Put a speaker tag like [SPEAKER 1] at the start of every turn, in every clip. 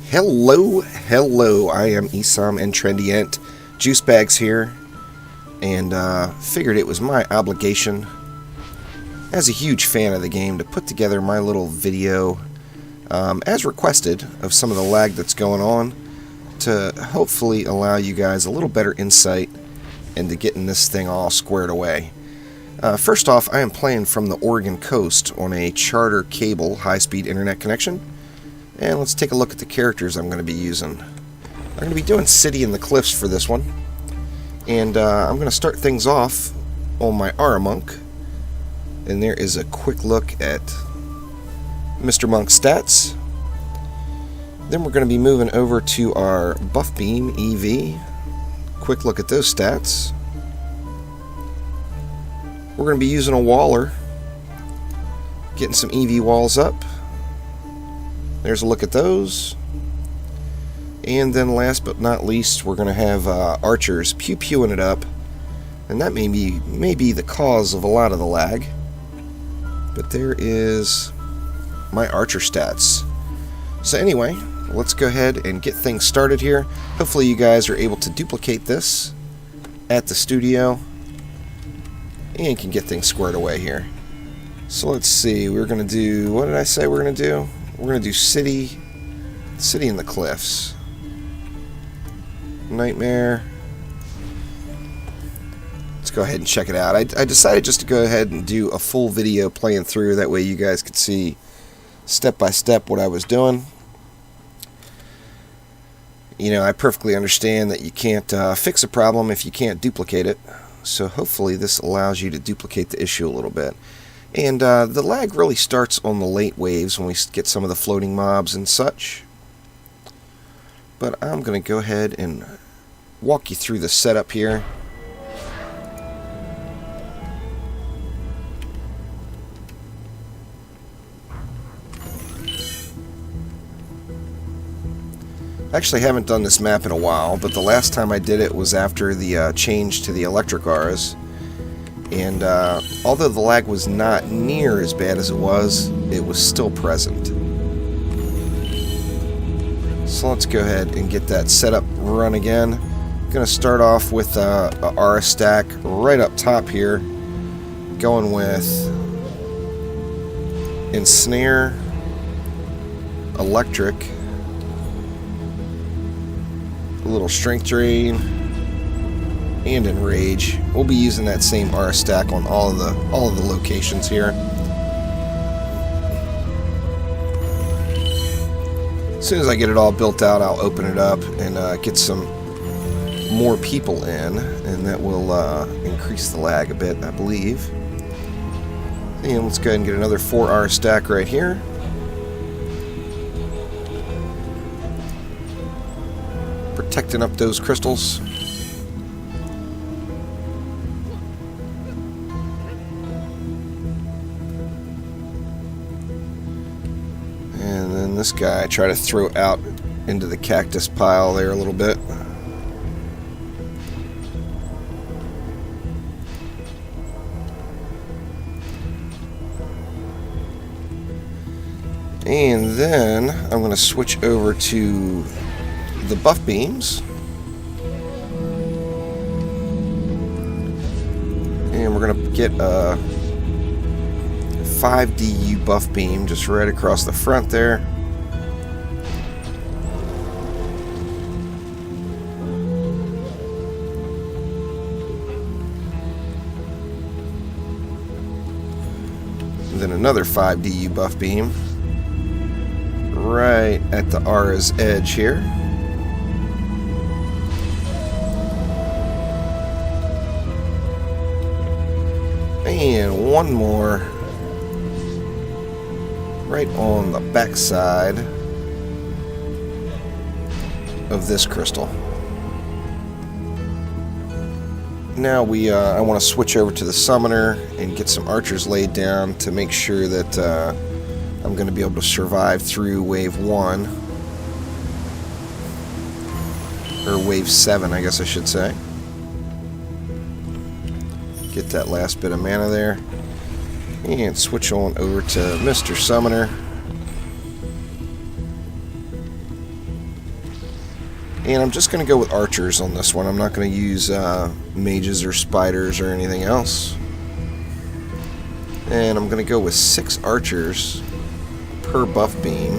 [SPEAKER 1] Hello, I am IamIsom and Trendy Juice Bags here, and figured it was my obligation, as a huge fan of the game, to put together my little video, as requested, of some of the lag that's going on, to hopefully allow you guys a little better insight into getting this thing all squared away. First off, I am playing from the Oregon coast on a charter cable high-speed internet connection. And let's take a look at the characters I'm going to be using. I'm going to be doing City in the Cliffs for this one. And I'm going to start things off on my Monk. And there is a quick look at Mr. Monk's stats. Then we're going to be moving over to our Buff Beam EV. Quick look at those stats. We're going to be using a Waller. Getting some EV walls up. There's a look at those. And then last but not least, we're going to have archers pew-pewing it up. And that may be the cause of a lot of the lag. But there is my archer stats. So anyway, let's go ahead and get things started here. Hopefully you guys are able to duplicate this at the studio and can get things squared away here. So let's see, we're going to do, what did I say we're going to do? We're going to do City in the Cliffs. Nightmare. Let's go ahead and check it out. I decided just to go ahead and do a full video playing through. That way you guys could see step by step what I was doing. You know, I perfectly understand that you can't fix a problem if you can't duplicate it. So hopefully this allows you to duplicate the issue a little bit. And the lag really starts on the late waves when we get some of the floating mobs and such. But I'm going to go ahead and walk you through the setup here. I actually haven't done this map in a while, but the last time I did it was after the change to the electric R's. And although the lag was not near as bad as it was still present. So let's go ahead and get that setup run again. I'm going to start off with a R stack right up top here. Going with Ensnare, Electric, a little Strength Drain, and Enrage. We'll be using that same R stack on all of the locations here. As soon as I get it all built out, I'll open it up and get some more people in, and that will increase the lag a bit, I believe. And let's go ahead and get another 4R stack right here. Protecting up those crystals. And then this guy, I try to throw out into the cactus pile there a little bit. And then I'm going to switch over to the buff beams. And we're going to get a 5DU buff beam just right across the front there. And then another 5DU buff beam right at the R's edge here. And one more right on the back side of this crystal. Now I want to switch over to the summoner and get some archers laid down to make sure that I'm going to be able to survive through wave 1. Or wave 7, I guess I should say. Get that last bit of mana there. And switch on over to Mr. Summoner. And I'm just going to go with archers on this one. I'm not going to use mages or spiders or anything else. And I'm going to go with 6 archers per buff beam.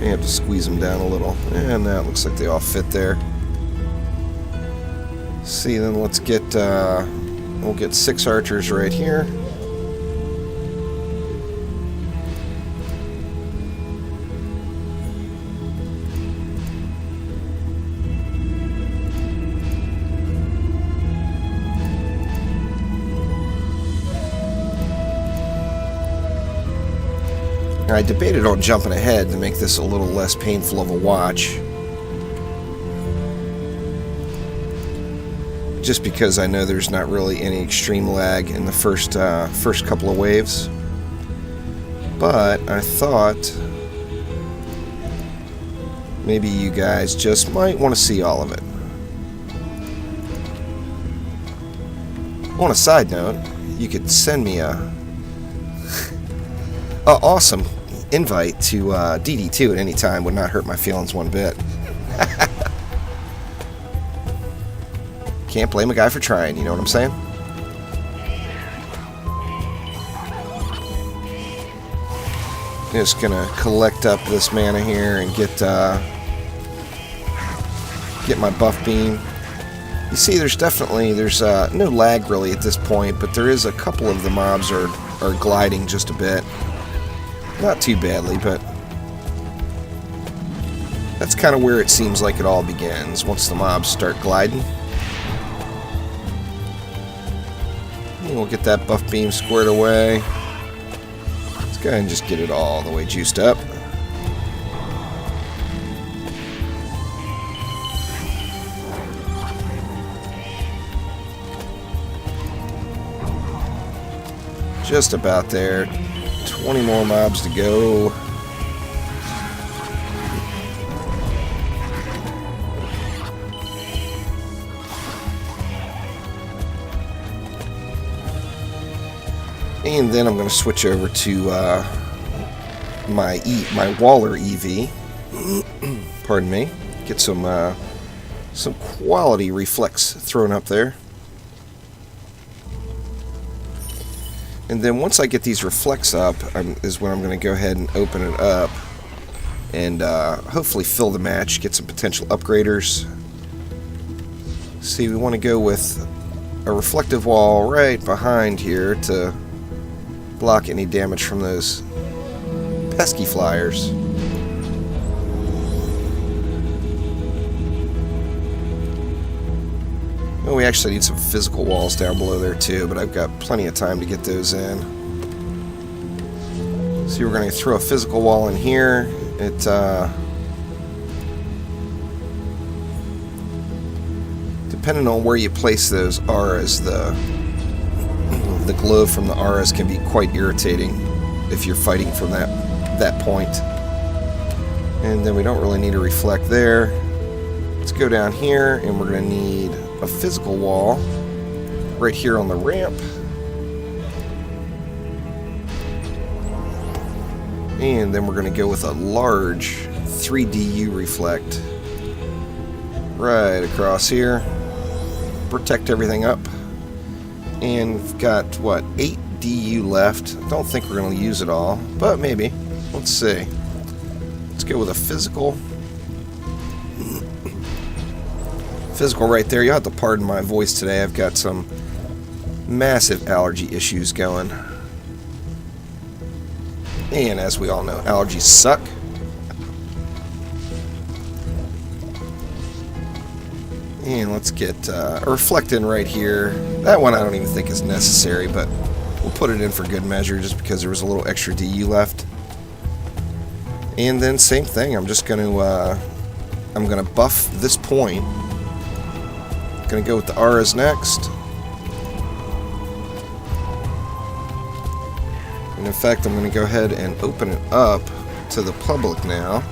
[SPEAKER 1] I have to squeeze them down a little. And that looks like they all fit there. See, then let's get, we'll get 6 archers right here. I debated on jumping ahead to make this a little less painful of a watch. Just because I know there's not really any extreme lag in the first couple of waves. But I thought maybe you guys just might want to see all of it. On a side note, you could send me a awesome invite to DD2 at any time. Would not hurt my feelings one bit. Can't blame a guy for trying, you know what I'm saying? Just gonna collect up this mana here and get my buff beam. You see, there's no lag really at this point, but there is a couple of the mobs are gliding just a bit. Not too badly, but that's kind of where it seems like it all begins, once the mobs start gliding. And we'll get that buff beam squared away. Let's go ahead and just get it all the way juiced up. Just about there. 20 more mobs to go. And then I'm going to switch over to my Waller EV. Pardon me. Get some quality reflex thrown up there. And then once I get these reflects up, is when I'm going to go ahead and open it up and hopefully fill the match, get some potential upgraders. See, we want to go with a reflective wall right behind here to block any damage from those pesky flyers. Oh, we actually need some physical walls down below there too, but I've got plenty of time to get those in. So we're going to throw a physical wall in here. It depending on where you place those auras, the glow from the auras can be quite irritating if you're fighting from that point. And then we don't really need a reflect there. Let's go down here, and we're going to need a physical wall right here on the ramp. And then we're going to go with a large 3DU reflect right across here. Protect everything up. And we've got, what, 8 DU left. I don't think we're going to use it all, but maybe. Let's see. Let's go with a physical. Physical right there. You'll have to pardon my voice today. I've got some massive allergy issues going. And as we all know, allergies suck. And let's get a reflect in right here. That one I don't even think is necessary, but we'll put it in for good measure just because there was a little extra DU left. And then same thing. I'm just going to buff this point. Going to go with the auras next. And in fact, I'm going to go ahead and open it up to the public now.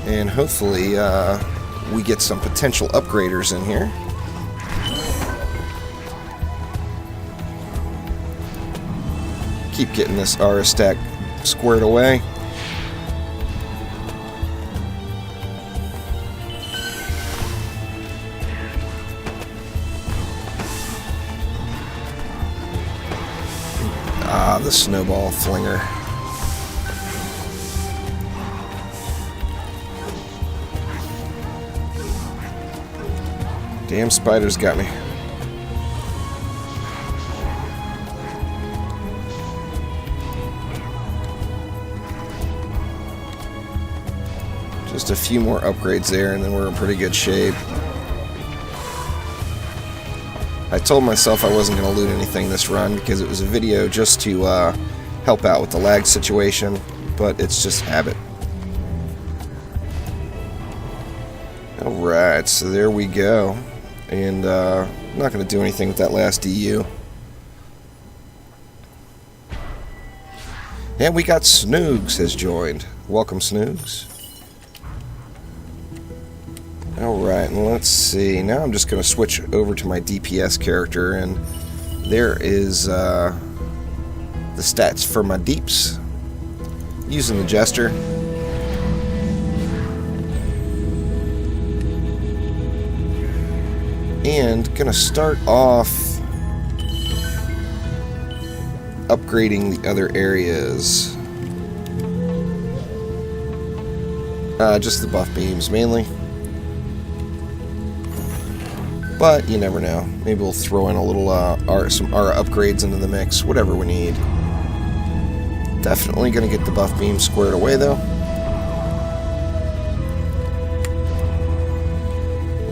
[SPEAKER 1] And hopefully we get some potential upgraders in here. Keep getting this aura stack squared away. Ah, the snowball flinger. Damn spiders got me. Just a few more upgrades there and then we're in pretty good shape. I told myself I wasn't going to loot anything this run because it was a video just to help out with the lag situation, but it's just habit. Alright, so there we go. And I'm not going to do anything with that last DU. And we got Snoogs has joined. Welcome, Snoogs. Alright, and let's see. Now I'm just going to switch over to my DPS character, and there is the stats for my deeps. Using the Jester. And going to start off upgrading the other areas. Just the buff beams mainly. But you never know. Maybe we'll throw in a little some aura upgrades into the mix, whatever we need. Definitely going to get the buff beam squared away though.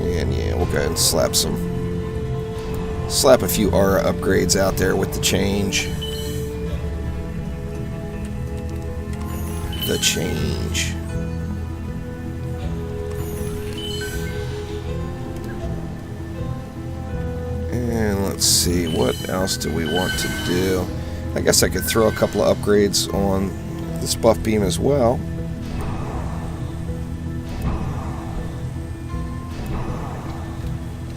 [SPEAKER 1] And yeah, we'll go ahead and slap a few aura upgrades out there with the change. The change. And let's see, what else do we want to do? I guess I could throw a couple of upgrades on this buff beam as well.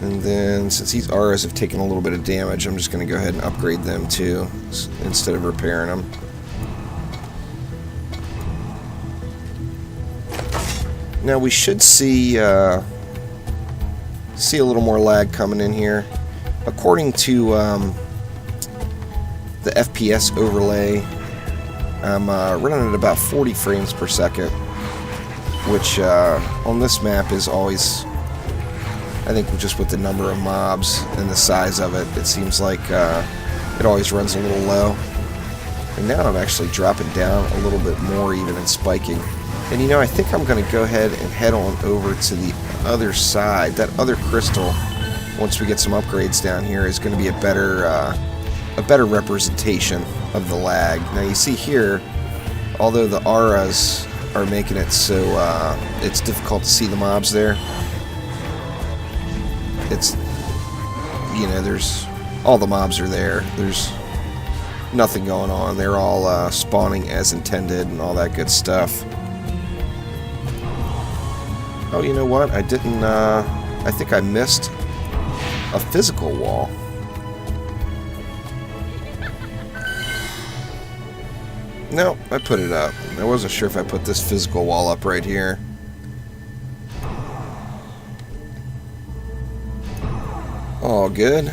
[SPEAKER 1] And then, since these auras have taken a little bit of damage, I'm just going to go ahead and upgrade them too, instead of repairing them. Now we should see a little more lag coming in here. According to the FPS overlay, I'm running at about 40 frames per second, which on this map is always, I think just with the number of mobs and the size of it, it seems like it always runs a little low. And now I'm actually dropping down a little bit more even and spiking. And you know, I think I'm going to go ahead and head on over to the other side. That other crystal, once we get some upgrades down here, is going to be a better representation of the lag. Now you see here, although the auras are making it so it's difficult to see the mobs there, it's, you know, there's, all the mobs are there. There's nothing going on. They're all spawning as intended and all that good stuff. Oh, you know what? I didn't, I think I missed a physical wall. No, I put it up. I wasn't sure if I put this physical wall up right here. All good.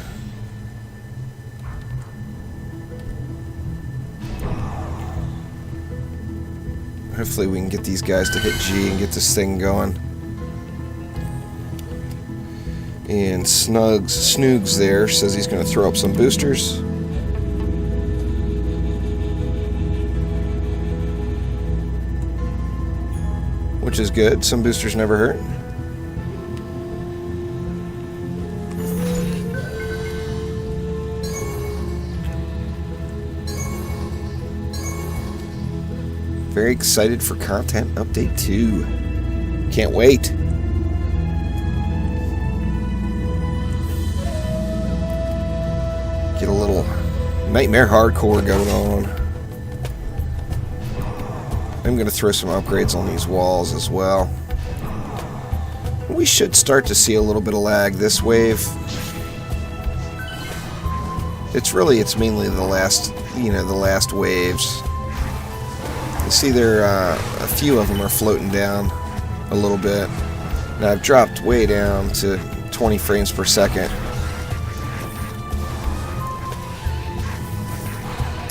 [SPEAKER 1] Hopefully we can get these guys to hit G and get this thing going. And Snoogs there says he's going to throw up some boosters. Which is good. Some boosters never hurt. Very excited for Content Update 2. Can't wait. Get a little Nightmare Hardcore going on. I'm going to throw some upgrades on these walls as well. We should start to see a little bit of lag this wave. It's mainly the last, the last waves. You see there, a few of them are floating down a little bit. Now I've dropped way down to 20 frames per second.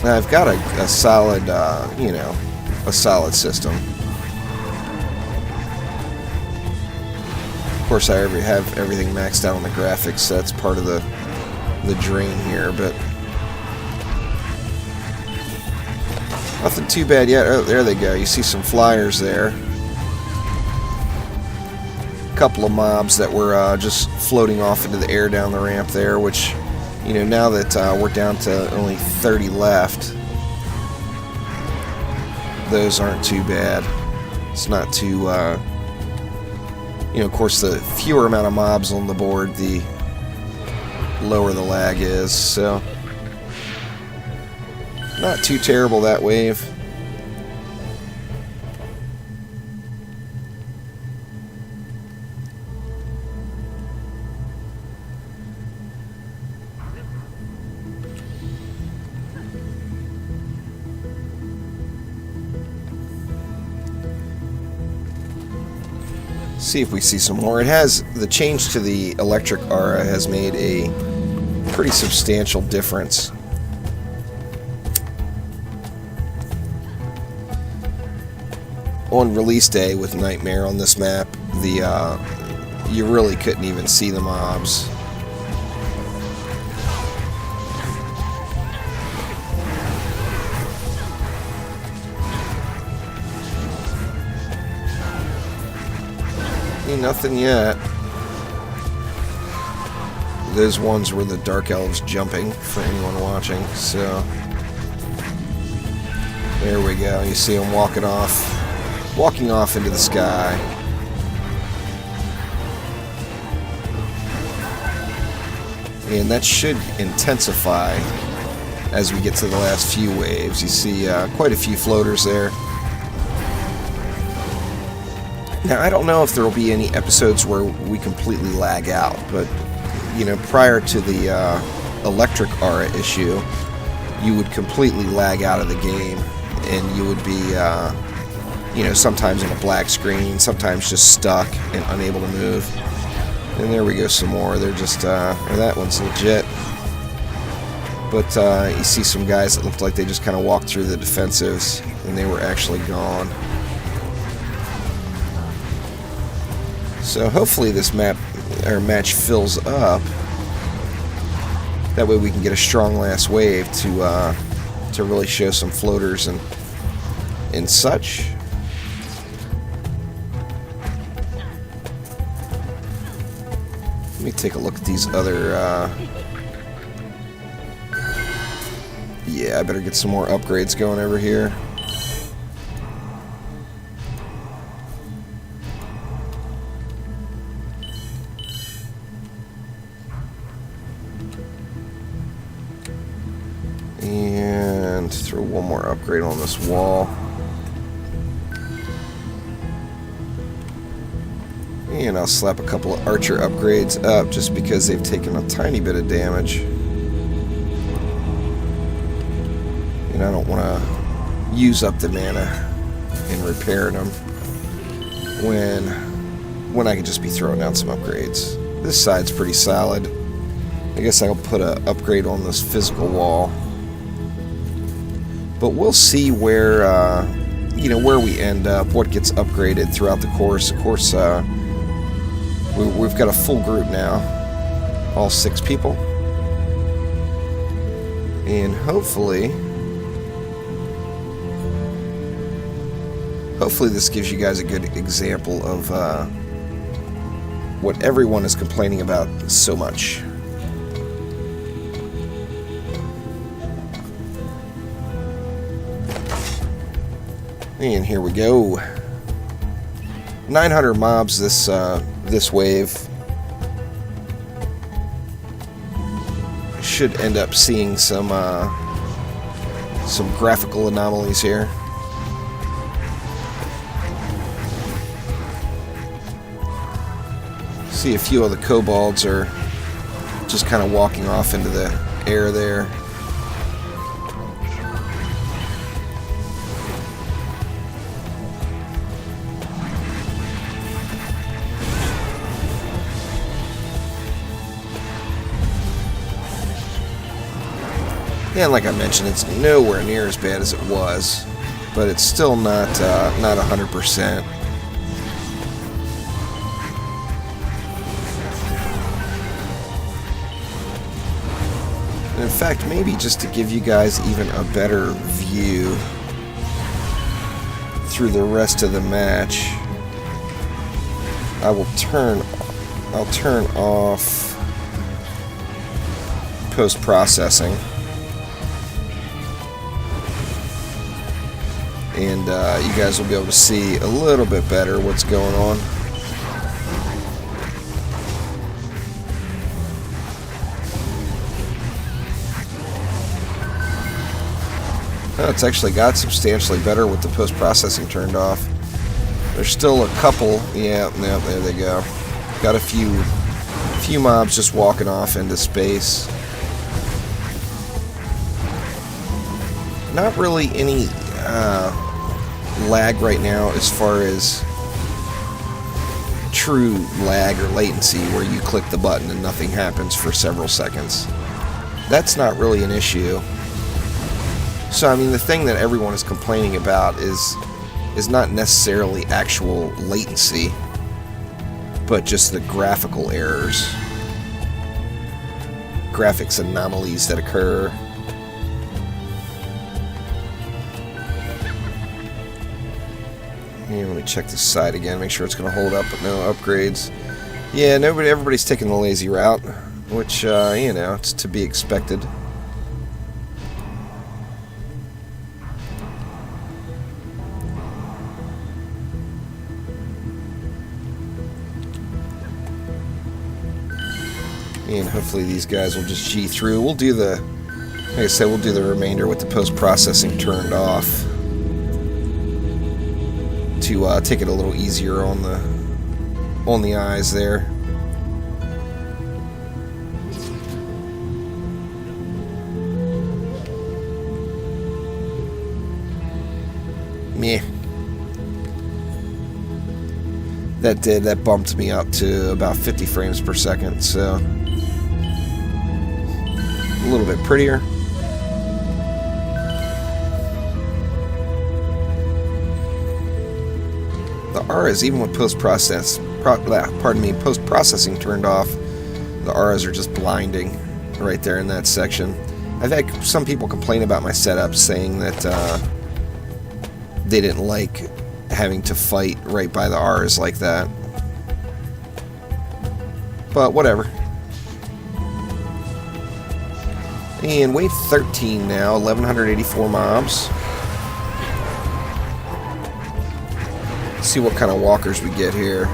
[SPEAKER 1] Now I've got a solid, a solid system. Of course, I have everything maxed out on the graphics, so that's part of the drain here, but nothing too bad yet. Oh, there they go. You see some flyers there. A couple of mobs that were just floating off into the air down the ramp there, which, now that we're down to only 30 left, those aren't too bad. It's not too, of course, the fewer amount of mobs on the board, the lower the lag is, so not too terrible that wave. See if we see some more. It has, the change to the electric aura has made a pretty substantial difference. On release day with Nightmare on this map, you really couldn't even see the mobs. Nothing yet. Those ones were the Dark Elves jumping, for anyone watching, so there we go. You see them walking off into the sky. And that should intensify as we get to the last few waves. You see quite a few floaters there. Now, I don't know if there will be any episodes where we completely lag out, but, prior to the electric aura issue, you would completely lag out of the game, and you would be, sometimes in a black screen, sometimes just stuck and unable to move. And there we go, some more. They're just, that one's legit. But you see some guys that looked like they just kind of walked through the defensives, and they were actually gone. So hopefully this match fills up. That way we can get a strong last wave to really show some floaters and such. Let me take a look at these other. Yeah, I better get some more upgrades going over here. And throw one more upgrade on this wall. And I'll slap a couple of archer upgrades up just because they've taken a tiny bit of damage. And I don't want to use up the mana in repairing them when I could just be throwing down some upgrades. This side's pretty solid. I guess I'll put an upgrade on this physical wall. But we'll see where, where we end up, what gets upgraded throughout the course. Of course, we've got a full group now, all 6 people. And hopefully this gives you guys a good example of what everyone is complaining about so much. And here we go. 900 mobs this wave. Should end up seeing some graphical anomalies here. See a few of the kobolds are just kind of walking off into the error there. And like I mentioned, it's nowhere near as bad as it was, but it's still not 100%. And in fact, maybe just to give you guys even a better view through the rest of the match, I'll turn off post-processing. And you guys will be able to see a little bit better what's going on. Oh, it's actually got substantially better with the post-processing turned off. There's still a couple. Yeah, there they go. Got a few mobs just walking off into space. Not really any lag right now as far as true lag or latency where you click the button and nothing happens for several seconds. That's not really an issue. So I mean, the thing that everyone is complaining about is not necessarily actual latency, but just the graphical errors, graphics anomalies that occur. Let me check this side again, make sure it's going to hold up with no upgrades. Yeah, everybody's taking the lazy route, which, you know, it's to be expected. And hopefully these guys will just G through. We'll do the, like I said, we'll do the remainder with the post-processing turned off, to take it a little easier on the eyes there. Meh. That bumped me up to about 50 frames per second, so a little bit prettier. The ARAs, even with post-processing turned off, the ARAs are just blinding right there in that section. I've had some people complain about my setup, saying that they didn't like having to fight right by the ARAs like that. But whatever. And wave 13 now, 1,184 mobs. See what kind of walkers we get here.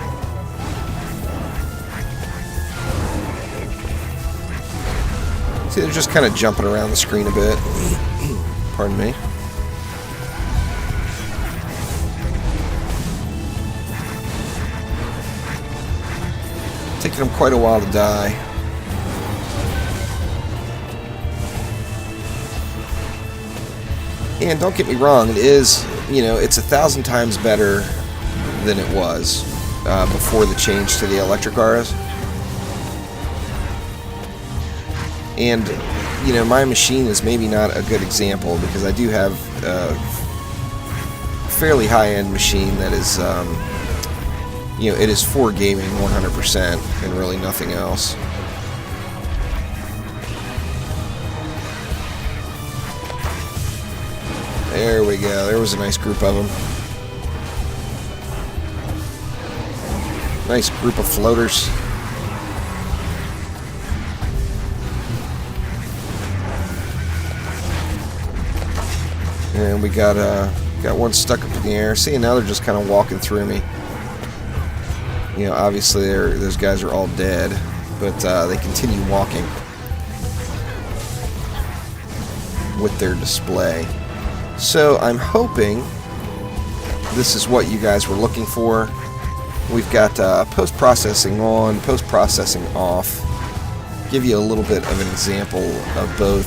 [SPEAKER 1] See, they're just kind of jumping around the screen a bit. Pardon me. Taking them quite a while to die. And don't get me wrong, it is, you know, it's 1,000 times better than it was before the change to the electric ARAs. And, you know, my machine is maybe not a good example because I do have a fairly high-end machine that is, you know, it is for gaming 100% and really nothing else. There we go. There was a nice group of them. Nice group of floaters. And we got one stuck up in the air. See, now they're just kind of walking through me. You know, obviously those guys are all dead, but they continue walking with their display. So I'm hoping this is what you guys were looking for. We've got post-processing on, post-processing off. give you a little bit of an example of both.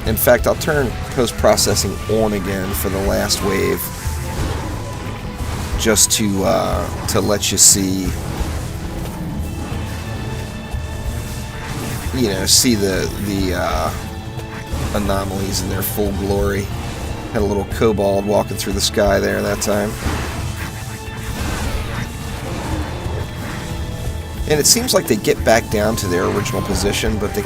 [SPEAKER 1] In fact, I'll turn post-processing on again for the last wave, just to let you see, see the anomalies in their full glory. Had a little kobold walking through the sky there that time. And it seems like they get back down to their original position, but the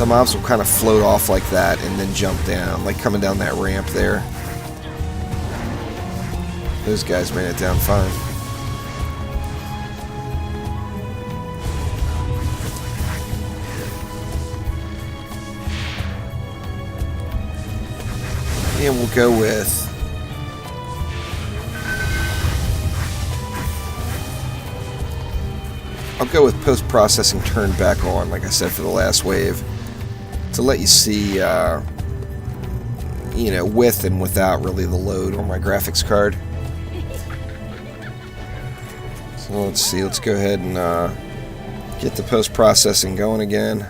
[SPEAKER 1] mobs will kind of float off like that and then jump down, like coming down that ramp there. Those guys made it down fine. And we'll go with post-processing turned back on, like I said, for the last wave, to let you see, with and without really the load on my graphics card. So let's see, let's go ahead and get the post-processing going again.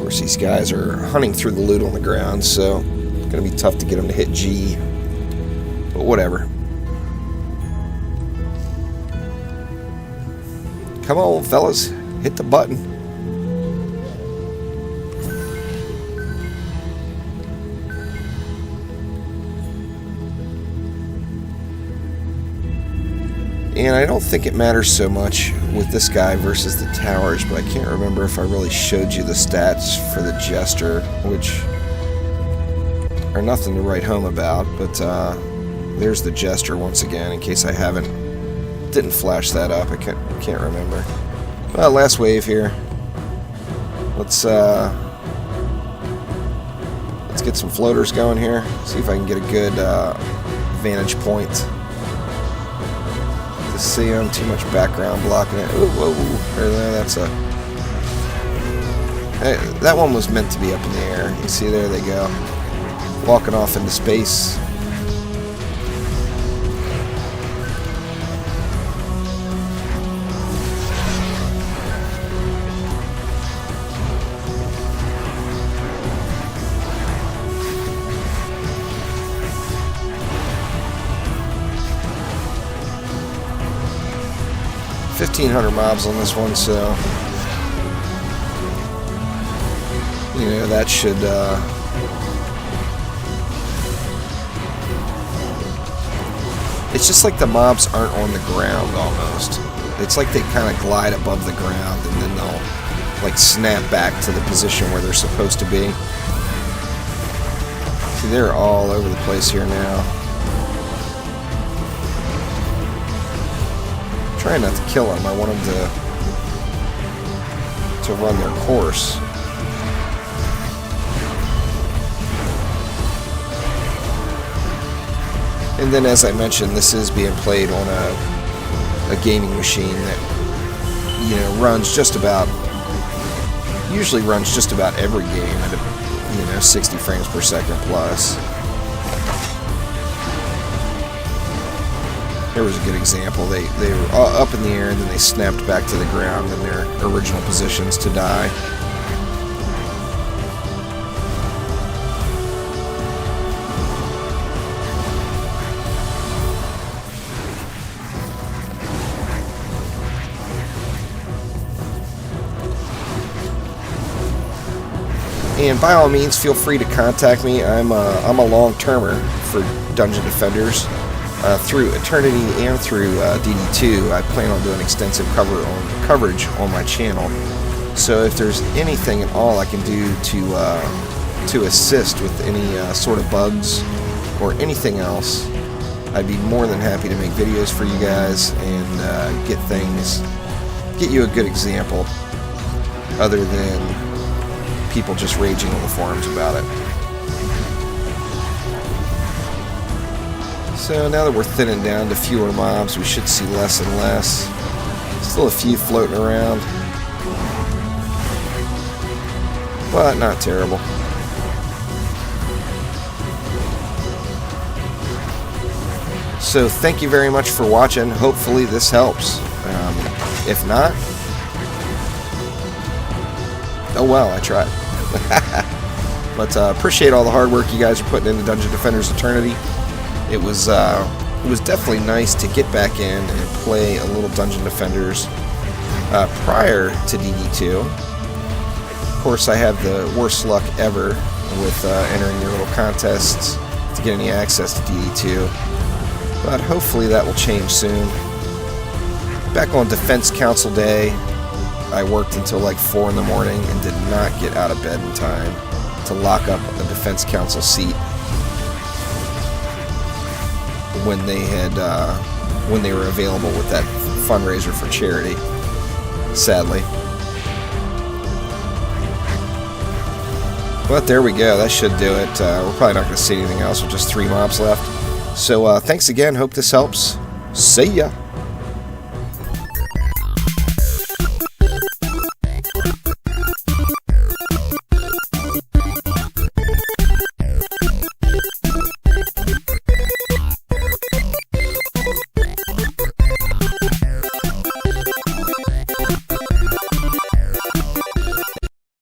[SPEAKER 1] These guys are hunting through the loot on the ground, so it's going to be tough to get them to hit G, but whatever. Come on, fellas, hit the button. And I don't think it matters so much with this guy versus the towers, but I can't remember if I really showed you the stats for the Jester, which are nothing to write home about, but there's the Jester once again, in case I didn't flash that up. I can't remember. Well, last wave here. Let's get some floaters going here, see if I can get a good vantage point. See them, too much background blocking it. Ooh, whoa, that's a... Hey, that one was meant to be up in the air. You see, there they go. Walking off into space. $1,500 mobs on this one, so that should it's just like the mobs aren't on the ground almost. It's like they kind of glide above the ground and then they'll like snap back to the position where they're supposed to be. See, they're all over the place here now. Trying not to kill them. I want them to run their course. And then, as I mentioned, this is being played on a gaming machine that usually runs just about every game at 60 frames per second plus. There was a good example. They were up in the air and then they snapped back to the ground in their original positions to die. And by all means, feel free to contact me. I'm a long-termer for Dungeon Defenders. Through Eternity and through DD2, I plan on doing extensive coverage on my channel. So if there's anything at all I can do to assist with any sort of bugs or anything else, I'd be more than happy to make videos for you guys and get you a good example, other than people just raging on the forums about it. So now that we're thinning down to fewer mobs, we should see less and less. Still a few floating around, but not terrible. So thank you very much for watching. Hopefully this helps. If not, oh well, I tried. But appreciate all the hard work you guys are putting into Dungeon Defenders Eternity. It was definitely nice to get back in and play a little Dungeon Defenders prior to DD2. Of course, I had the worst luck ever with entering your little contests to get any access to DD2, but hopefully that will change soon. Back on Defense Council Day, I worked until like 4 in the morning and did not get out of bed in time to lock up a Defense Council seat when they were available with that fundraiser for charity, sadly. But there we go, that should do it. We're probably not going to see anything else with just 3 mobs left. So thanks again, hope this helps. See ya!